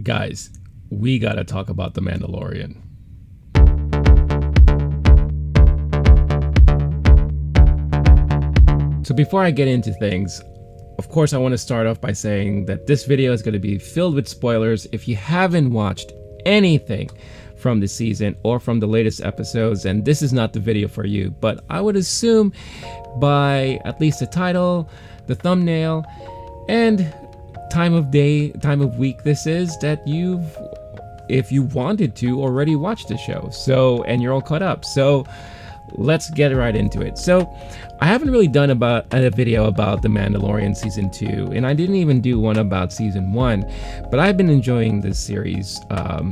Guys, we gotta talk about The Mandalorian. So before I get into things, of course I want to start off by saying that this video is going to be filled with spoilers. If you haven't watched anything from the season or from the latest episodes, then this is not the video for you. But I would assume by at least the title, the thumbnail, and time of day, time of week this is, that you've, if you wanted to, already watched the show. So, and you're all caught up. So let's get right into it. So I haven't really done a video about The Mandalorian season 2, and I didn't even do one about season 1, but I've been enjoying this series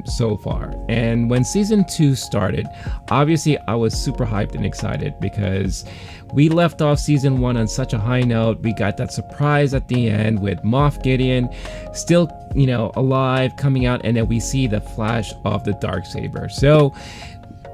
so far. And when season 2 started, obviously I was super hyped and excited because we left off season 1 on such a high note. We got that surprise at the end with Moff Gideon still, alive, coming out, and then we see the flash of the Darksaber. So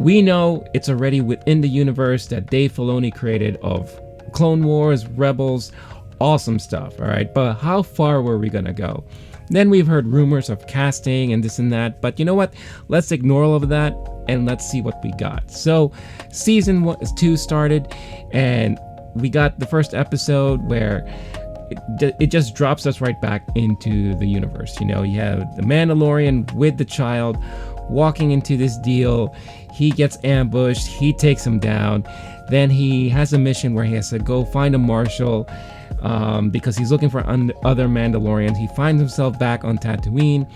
we know it's already within the universe that Dave Filoni created of Clone Wars, Rebels, awesome stuff, all right? But how far were we gonna go? Then we've heard rumors of casting and this and that, but you know what? Let's ignore all of that and let's see what we got. So season 2 started, and we got the first episode where it just drops us right back into the universe. You have the Mandalorian with the child walking into this deal. He gets ambushed, he takes him down. Then he has a mission where he has to go find a marshal because he's looking for other Mandalorians. He finds himself back on Tatooine.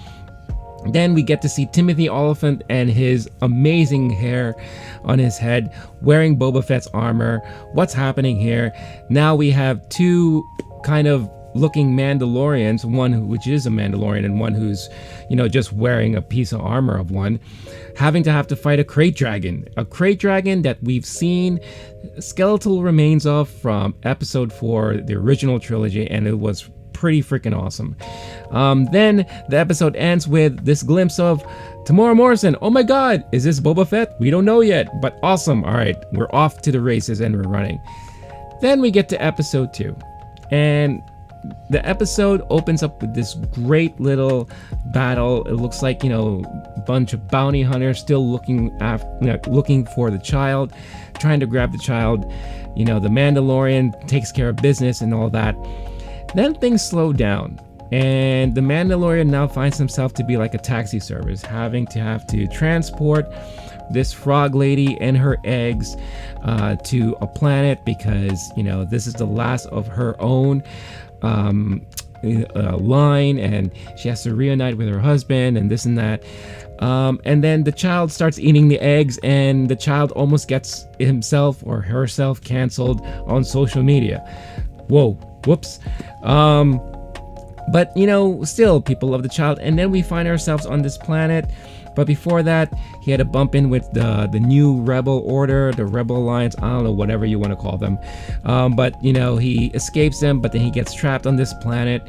Then we get to see Timothy Olyphant and his amazing hair on his head, wearing Boba Fett's armor. What's happening here? Now we have two kind of looking Mandalorians, one which is a Mandalorian and one who's, just wearing a piece of armor of one, having to fight a crate dragon that we've seen skeletal remains of from episode 4, the original trilogy, and it was pretty freaking awesome. Then the episode ends with this glimpse of Tamora Morrison. Oh my god, is this Boba Fett? We don't know yet, but awesome. All right, we're off to the races and we're running. Then we get to episode 2, and the episode opens up with this great little battle. It looks like, a bunch of bounty hunters still looking for the child, trying to grab the child. The Mandalorian takes care of business and all that. Then things slow down, and the Mandalorian now finds himself to be like a taxi service, having to transport this frog lady and her eggs to a planet because, this is the last of her own line, and she has to reunite with her husband and this and that. And then the child starts eating the eggs, and the child almost gets himself or herself canceled on social media. Whoops. But still people love the child. And then we find ourselves on this planet. But before that, he had a bump in with the new Rebel Order, the Rebel Alliance, I don't know, whatever you want to call them. But, he escapes them, but then he gets trapped on this planet.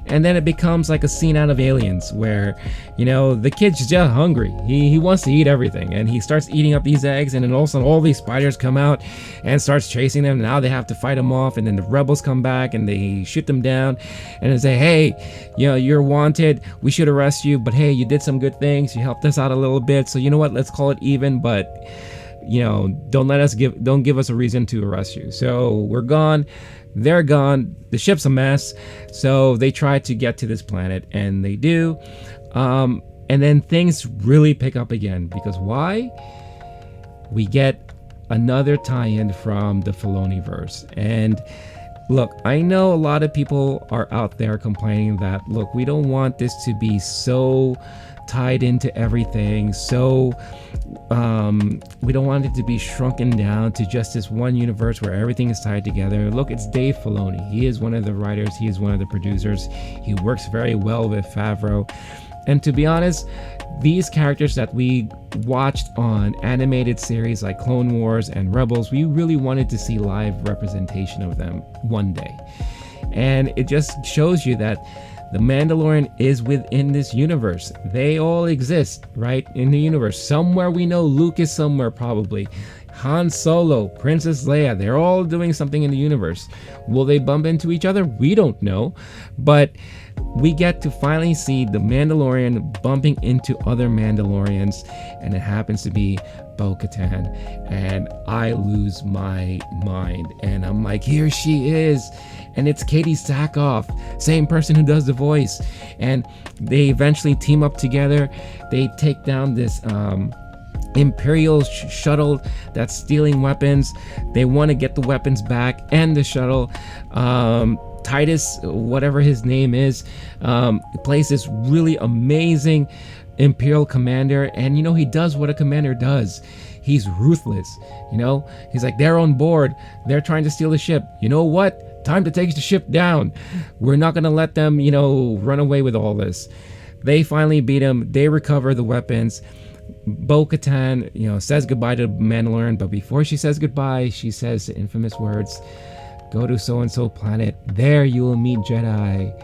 And then it becomes like a scene out of Aliens where, the kid's just hungry. He wants to eat everything. And he starts eating up these eggs. And then all of a sudden, all these spiders come out and starts chasing them. Now they have to fight them off. And then the rebels come back and they shoot them down. And they say, hey, you're wanted. We should arrest you. But hey, you did some good things. You helped us out a little bit, so you know what, let's call it even, but don't give us a reason to arrest you. So we're gone, they're gone, the ship's a mess. So they try to get to this planet, and they do, and then things really pick up again, because why? We get another tie-in from the Filoniverse. And look, I know a lot of people are out there complaining that, look, we don't want this to be so tied into everything, so we don't want it to be shrunken down to just this one universe where everything is tied together. Look, it's Dave Filoni. He is one of the writers, he is one of the producers, he works very well with Favreau. And to be honest, these characters that we watched on animated series like Clone Wars and Rebels, we really wanted to see live representation of them one day. And it just shows you that the Mandalorian is within this universe. They all exist, right, in the universe. Somewhere we know Luke is somewhere probably. Han Solo, Princess Leia, they're all doing something in the universe. Will they bump into each other? We don't know. But we get to finally see the Mandalorian bumping into other Mandalorians, and it happens to be Bo-Katan, and I lose my mind, and I'm like, here she is, and it's Katie Sackhoff, same person who does the voice, and they eventually team up together. They take down this Imperial shuttle that's stealing weapons. They want to get the weapons back and the shuttle. Titus, whatever his name is, plays this really amazing Imperial commander, and he does what a commander does. He's ruthless. He's like, they're on board, they're trying to steal the ship. You know what? Time to take the ship down. We're not gonna let them run away with all this. They finally beat him. They recover the weapons. Bo-Katan says goodbye to Mandalorian, but before she says goodbye, she says the infamous words, go to so and so planet, there you will meet Jedi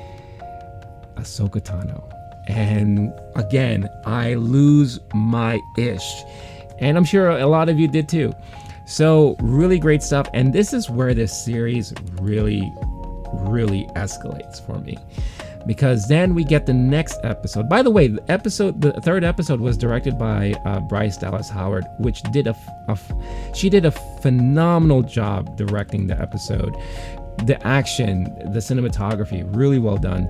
Ahsoka Tano. And again, I lose my ish, and I'm sure a lot of you did too. So really great stuff, and this is where this series really escalates for me, because then we get the next episode. By the way, the third episode was directed by Bryce Dallas Howard, which she did a phenomenal job directing the episode. The action, the cinematography, really well done.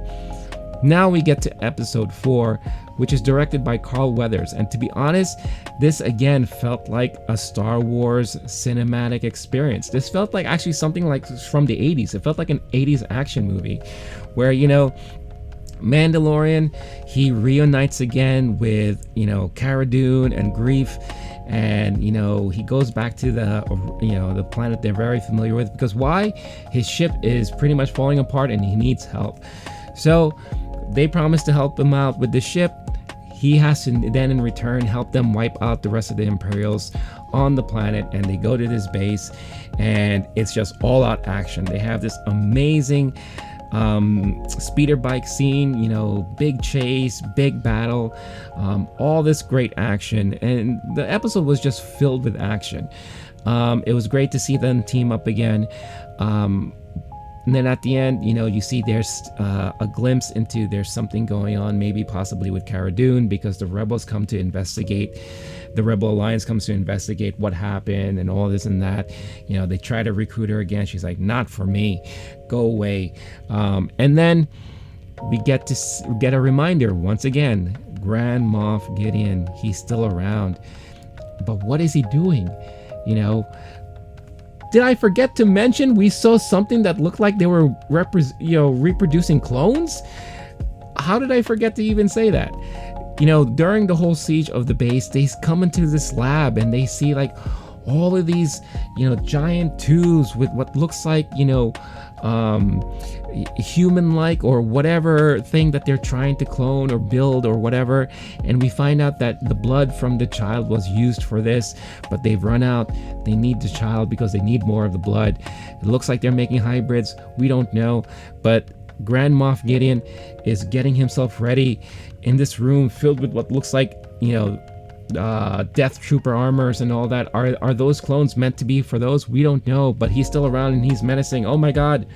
Now we get to episode 4, which is directed by Carl Weathers. And to be honest, this again felt like a Star Wars cinematic experience. This felt like actually something like from the 80s. It felt like an 80s action movie where, Mandalorian, he reunites again with, Cara Dune and Grief. And, he goes back to the planet they're very familiar with. Because why? His ship is pretty much falling apart and he needs help. So they promise to help him out with the ship. He has to then in return help them wipe out the rest of the Imperials on the planet, and they go to this base, and it's just all out action. They have this amazing speeder bike scene, big chase, big battle, all this great action, and the episode was just filled with action. It was great to see them team up again. And then at the end, you see there's a glimpse into there's something going on, maybe possibly with Cara Dune, because the rebels come to investigate. The Rebel Alliance comes to investigate what happened and all this and that. They try to recruit her again. She's like, not for me, go away. And then we get to get a reminder once again, Grand Moff Gideon, he's still around. But what is he doing? Did I forget to mention we saw something that looked like they were reproducing clones? How did I forget to even say that? During the whole siege of the base, they come into this lab and they see like all of these, giant tubes with what looks like, human-like or whatever thing that they're trying to clone or build or whatever. And we find out that the blood from the child was used for this, but they've run out. They need the child because they need more of the blood. It looks like they're making hybrids. We don't know, but Grand Moff Gideon is getting himself ready in this room filled with what looks like, Death Trooper armors and all that. Are those clones meant to be for those? We don't know, but he's still around and he's menacing. Oh my god.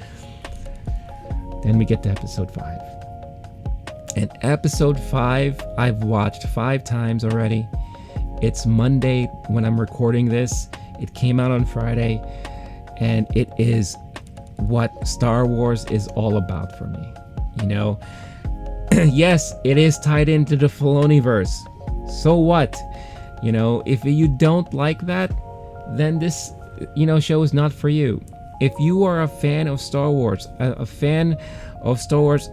Then we get to episode 5. And episode 5 I've watched 5 times already. It's Monday when I'm recording this. It came out on Friday, and it is what Star Wars is all about for me. Yes, it is tied into the Filoniverse. So what? If you don't like that, then this, show is not for you. If you are a fan of Star Wars, a fan of Star Wars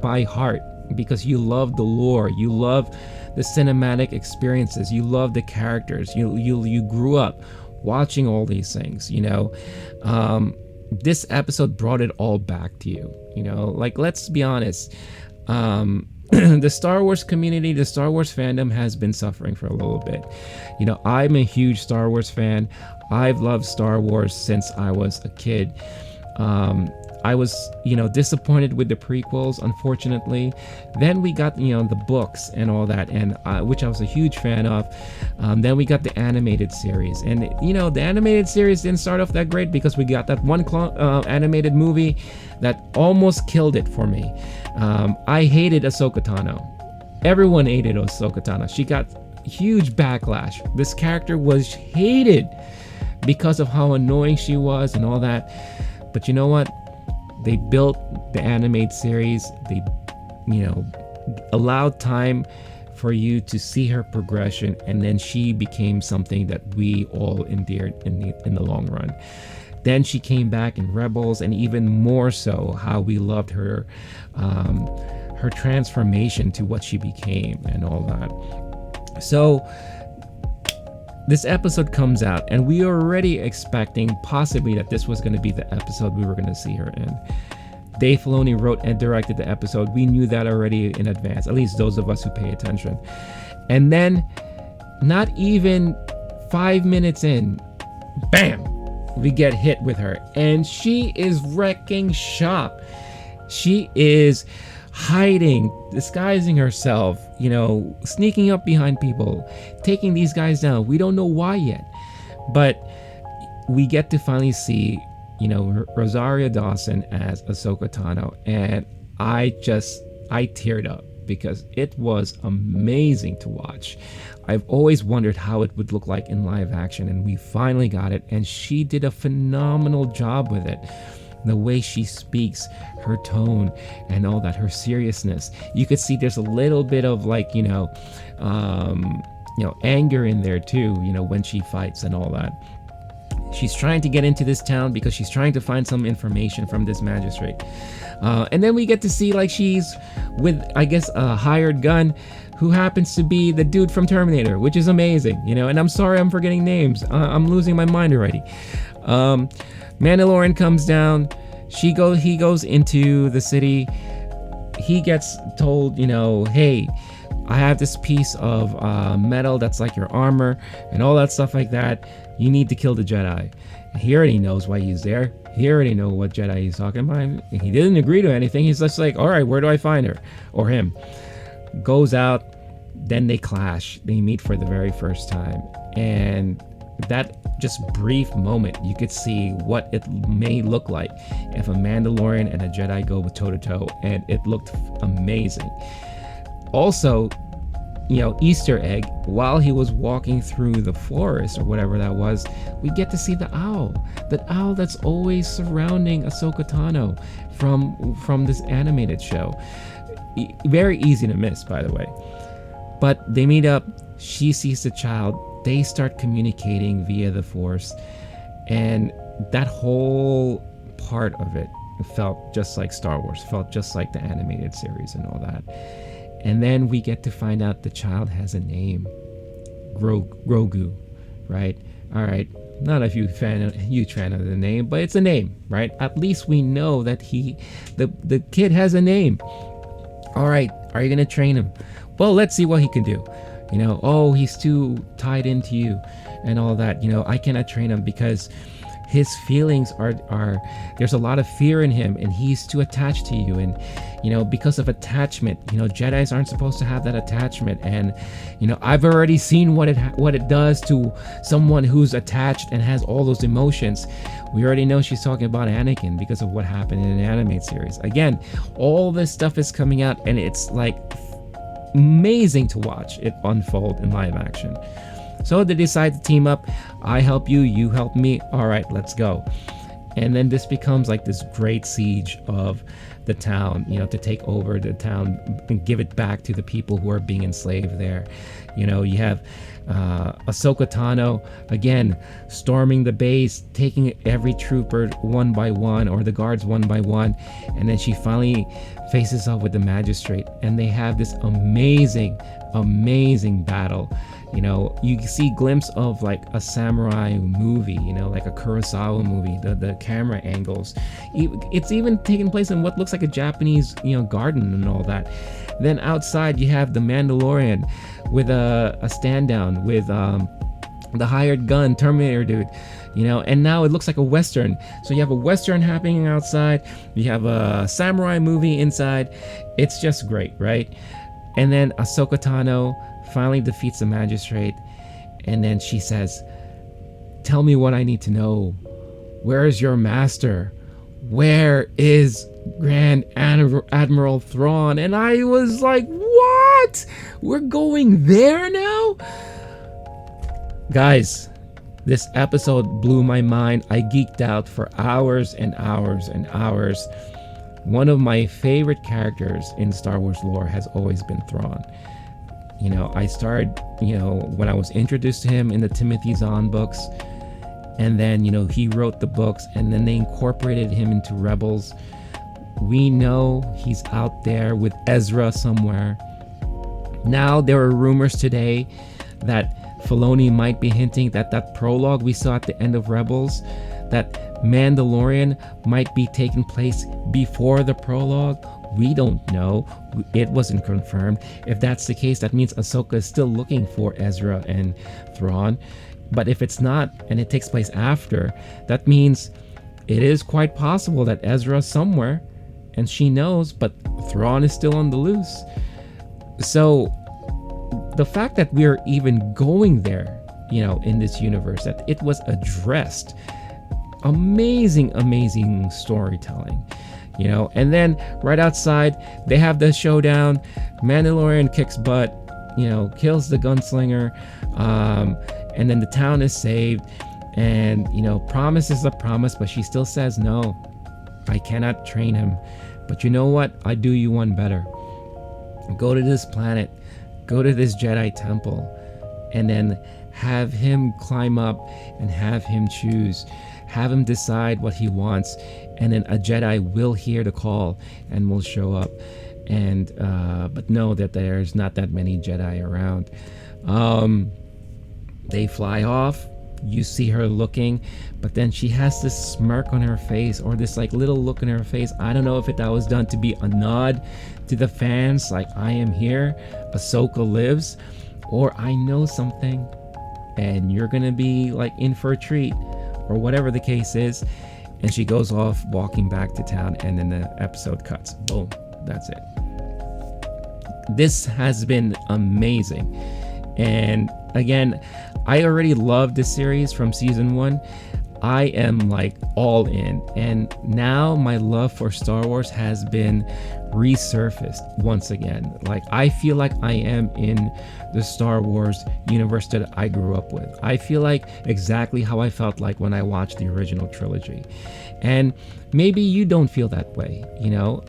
by heart, because you love the lore, you love the cinematic experiences, you love the characters, you grew up watching all these things, this episode brought it all back to you. Let's be honest. The Star Wars community, the Star Wars fandom has been suffering for a little bit. I'm a huge Star Wars fan. I've loved Star Wars since I was a kid. I was, disappointed with the prequels, unfortunately. Then we got, the books and all that, and which I was a huge fan of. Then we got the animated series, and the animated series didn't start off that great because we got that one animated movie that almost killed it for me. I hated Ahsoka Tano. Everyone hated Ahsoka Tano. She got huge backlash. This character was hated because of how annoying she was and all that. But you know what? They built the animated series. They, allowed time for you to see her progression, and then she became something that we all endeared in the long run. Then she came back in Rebels, and even more so, how we loved her, her transformation to what she became and all that. So this episode comes out, and we are already expecting possibly that this was going to be the episode we were going to see her in. Dave Filoni wrote and directed the episode. We knew that already in advance, at least those of us who pay attention. And then, not even 5 minutes in, bam, we get hit with her. And she is wrecking shop. She is hiding, disguising herself, sneaking up behind people, taking these guys down. We don't know why yet, but we get to finally see, Rosario Dawson as Ahsoka Tano, and I teared up because it was amazing to watch. I've always wondered how it would look like in live action, and we finally got it, and she did a phenomenal job with it. The way she speaks, her tone, and all that, her seriousness. You could see there's a little bit of anger in there too, when she fights and all that. She's trying to get into this town because she's trying to find some information from this magistrate. And then we get to see she's with, I guess, a hired gun who happens to be the dude from Terminator, which is amazing, and I'm sorry I'm forgetting names. I'm losing my mind already. Mandalorian comes down. He goes into the city. He gets told, hey, I have this piece of metal that's like your armor and all that stuff like that. You need to kill the Jedi. He already knows why he's there. He already knows what Jedi he's talking about. He didn't agree to anything. He's just like, all right, where do I find her? Or him. Goes out. Then they clash. They meet for the very first time. And that just brief moment, you could see what it may look like if a Mandalorian and a Jedi go toe to toe, and it looked amazing. Also, Easter egg, while he was walking through the forest or whatever that was, we get to see the owl that's always surrounding Ahsoka Tano from this animated show. Very easy to miss, by the way. But they meet up. She sees the child. They start communicating via the Force, and that whole part of it felt just like Star Wars, felt just like the animated series and all that. And then we get to find out the child has a name, Grogu, right? All right, not a huge fan of the name, but it's a name, right? At least we know that the kid has a name. All right, are you gonna train him? Well, let's see what he can do. Oh, he's too tied into you and all that. I cannot train him because his feelings are there's a lot of fear in him, and he's too attached to you. And because of attachment, Jedis aren't supposed to have that attachment. And I've already seen what it does to someone who's attached and has all those emotions. We already know she's talking about Anakin because of what happened in an animated series. Again, all this stuff is coming out, and it's amazing to watch it unfold in live action. So they decide to team up. I help you, you help me. All right, let's go. And then this becomes this great siege of the town, to take over the town and give it back to the people who are being enslaved there. You have Ahsoka Tano, again, storming the base, taking every trooper one by one, or the guards one by one. And then she finally faces off with the magistrate, and they have this amazing battle. You see a glimpse of a samurai movie, like a Kurosawa movie, the camera angles. It's even taking place in what looks like a Japanese, garden and all that. Then outside you have the Mandalorian with a stand down with the hired gun Terminator dude, and now it looks like a Western. So you have a Western happening outside, you have a samurai movie inside. It's just great, right? And then Ahsoka Tano finally defeats the magistrate, and then she says, "Tell me what I need to know. Where is your master? Where is Grand Admiral Thrawn?" And I was like, what? We're going there now? Guys, this episode blew my mind. I geeked out for hours and hours and hours. One of my favorite characters in Star Wars lore has always been Thrawn. I started, when I was introduced to him in the Timothy Zahn books, and then, he wrote the books, and then they incorporated him into Rebels. We know he's out there with Ezra somewhere. Now there are rumors today that Filoni might be hinting that prologue we saw at the end of Rebels, that Mandalorian might be taking place before the prologue. We don't know. It wasn't confirmed. If that's the case, that means Ahsoka is still looking for Ezra and Thrawn. But if it's not, and it takes place after, that means it is quite possible that Ezra's somewhere, and she knows, but Thrawn is still on the loose. So the fact that we're even going there, in this universe, that it was addressed, amazing storytelling, and then right outside they have the showdown. Mandalorian kicks butt, kills the gunslinger, and then the town is saved, and promise is a promise, but she still says, no, I cannot train him, but you know what, I do you one better. Go to this planet, go to this Jedi temple, and then have him climb up and have him choose, have him decide what he wants, and then a Jedi will hear the call and will show up. And but know that there's not that many Jedi around. They fly off. You see her looking, but then she has this smirk on her face, or this like little look in her face. I don't know if that was done to be a nod to the fans, like, I am here, Ahsoka lives, or I know something and you're gonna be like in for a treat, or whatever the case is. And she goes off walking back to town, and then the episode cuts. Boom, that's it. This has been amazing. And again, I already loved this series from season 1. I am like all in, and now my love for Star Wars has been resurfaced once again. Like, I feel like I am in the Star Wars universe that I grew up with. I feel like exactly how I felt like when I watched the original trilogy. And maybe you don't feel that way.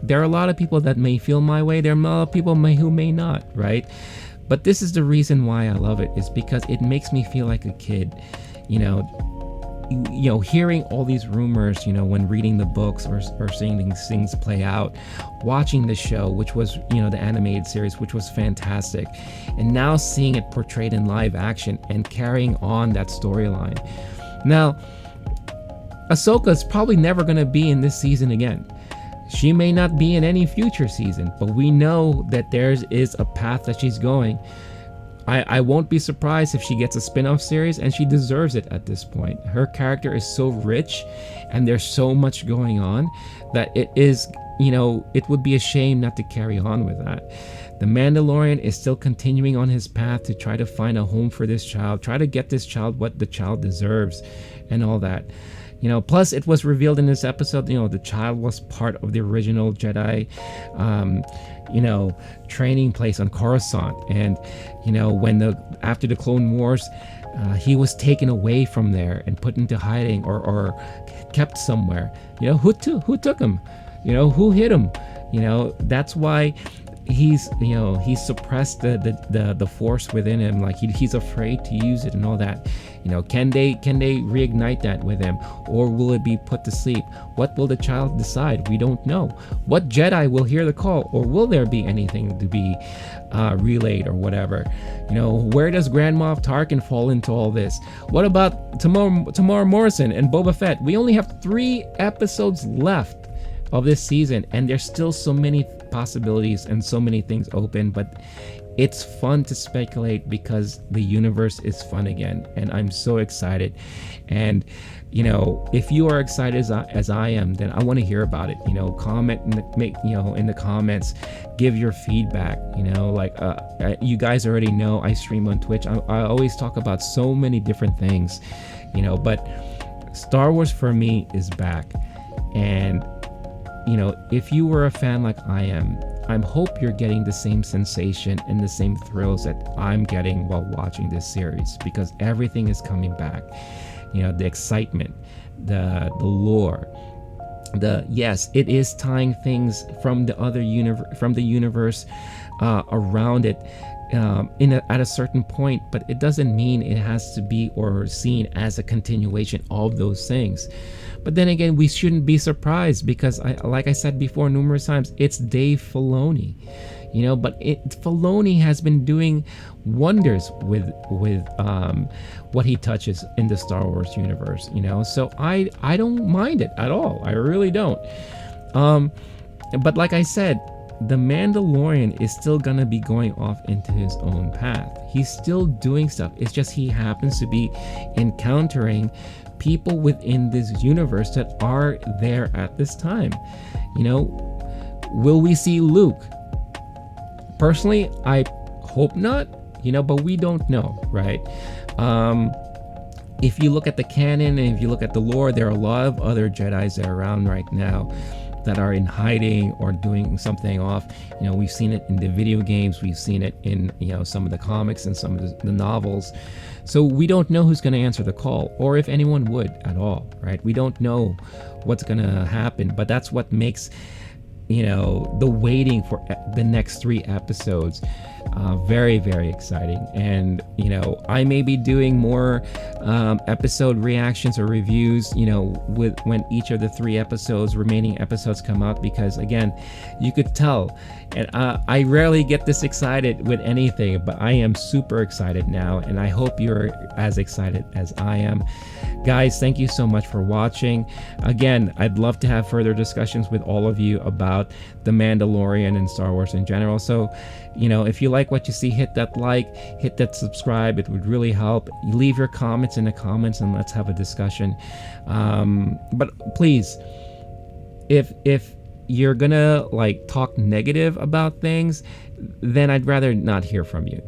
There are a lot of people that may feel my way. There are a lot of people who may not, right? But this is the reason why I love it, is because it makes me feel like a kid, hearing all these rumors, when reading the books or seeing these things play out, watching the show, which was, the animated series, which was fantastic, and now seeing it portrayed in live action and carrying on that storyline. Now, Ahsoka is probably never going to be in this season again. She may not be in any future season, but we know that there is a path that she's going. I won't be surprised if she gets a spin-off series, and she deserves it at this point. Her character is so rich, and there's so much going on, that it is, it would be a shame not to carry on with that. The Mandalorian is still continuing on his path to try to find a home for this child, try to get this child what the child deserves, and all that. Plus it was revealed in this episode, the child was part of the original Jedi, training place on Coruscant. And, after the Clone Wars, he was taken away from there and put into hiding or kept somewhere. Who took him? Who hit him? That's why he's suppressed the force within him. Like, he's afraid to use it and all that. Can they reignite that with him, or will it be put to sleep? What will the child decide? We don't know. What Jedi will hear the call, or will there be anything to be relayed or whatever? Where does Grand Moff Tarkin fall into all this? What about Tamara Morrison and Boba Fett? We only have 3 episodes left of this season, and there's still so many possibilities and so many things open. But it's fun to speculate because the universe is fun again, and I'm so excited. And if you are excited as I am, then I want to hear about it. Comment in the comments, give your feedback. You guys already know I stream on Twitch. I always talk about so many different things, but Star Wars for me is back. And if you were a fan like I am, I hope you're getting the same sensation and the same thrills that I'm getting while watching this series, because everything is coming back. The excitement, the lore, yes, it is tying things from the other universe around it at a certain point, but it doesn't mean it has to be or seen as a continuation of those things. But then again, we shouldn't be surprised, because like I said before numerous times, it's Dave Filoni, but Filoni has been doing wonders with what he touches in the Star Wars universe, so I don't mind it at all. I really don't. But like I said, the Mandalorian is still gonna be going off into his own path. He's still doing stuff. It's just he happens to be encountering people within this universe that are there at this time. Will we see Luke? Personally, I hope not, but we don't know, right? If you look at the canon and if you look at the lore, there are a lot of other Jedis that are around right now that are in hiding or doing something off. We've seen it in the video games, we've seen it in some of the comics and some of the novels. So we don't know who's going to answer the call, or if anyone would at all, right? We don't know what's going to happen, but that's what makes the waiting for the next 3 episodes very, very exciting. And I may be doing more episode reactions or reviews with when each of the 3 remaining episodes come out, because again, you could tell, and I rarely get this excited with anything, but I am super excited now, and I hope you're as excited as I am. Guys, thank you so much for watching. Again, I'd love to have further discussions with all of you about The Mandalorian and Star Wars in general. So, if you like what you see, hit that like, hit that subscribe. It would really help. Leave your comments in the comments and let's have a discussion. But please, if you're gonna talk negative about things, then I'd rather not hear from you.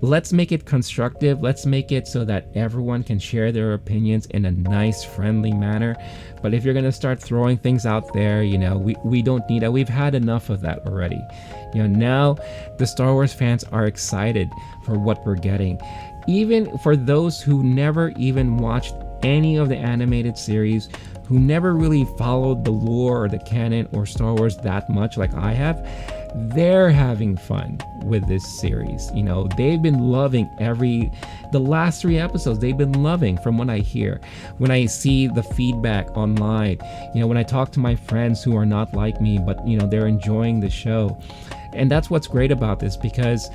Let's make it constructive. Let's make it so that everyone can share their opinions in a nice, friendly manner. But if you're going to start throwing things out there, we don't need that. We've had enough of that already. Now the Star Wars fans are excited for what we're getting. Even for those who never even watched any of the animated series, who never really followed the lore or the canon or Star Wars that much like I have, they're having fun with this series. They've been loving the last 3 episodes. They've been loving, from what I hear, when I see the feedback online, when I talk to my friends who are not like me, but they're enjoying the show. And that's what's great about this, because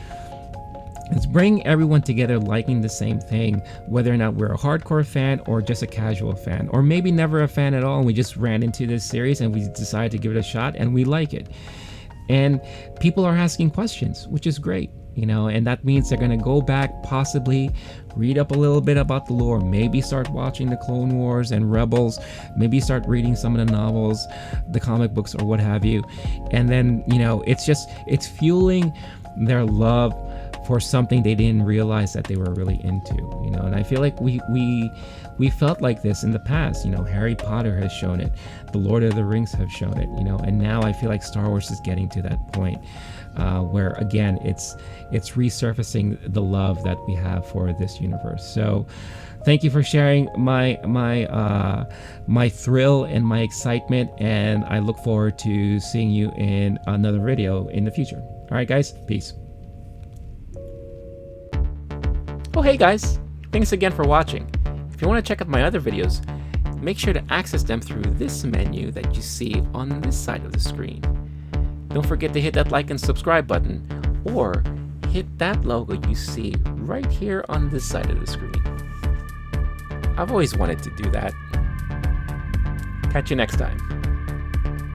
it's bringing everyone together liking the same thing, whether or not we're a hardcore fan or just a casual fan, or maybe never a fan at all, and we just ran into this series and we decided to give it a shot and we like it. And people are asking questions, which is great, and that means they're going to go back, possibly read up a little bit about the lore, maybe start watching the Clone Wars and Rebels, maybe start reading some of the novels, the comic books, or what have you. And then, it's fueling their love for something they didn't realize that they were really into, and I feel like we felt like this in the past. Harry Potter has shown it, the Lord of the Rings have shown it, and now I feel like Star Wars is getting to that point where again it's resurfacing the love that we have for this universe. So thank you for sharing my thrill and my excitement, and I look forward to seeing you in another video in the future. All right, guys, peace. Oh, hey guys, thanks again for watching. If you want to check out my other videos, make sure to access them through this menu that you see on this side of the screen. Don't forget to hit that like and subscribe button, or hit that logo you see right here on this side of the screen. I've always wanted to do that. Catch you next time.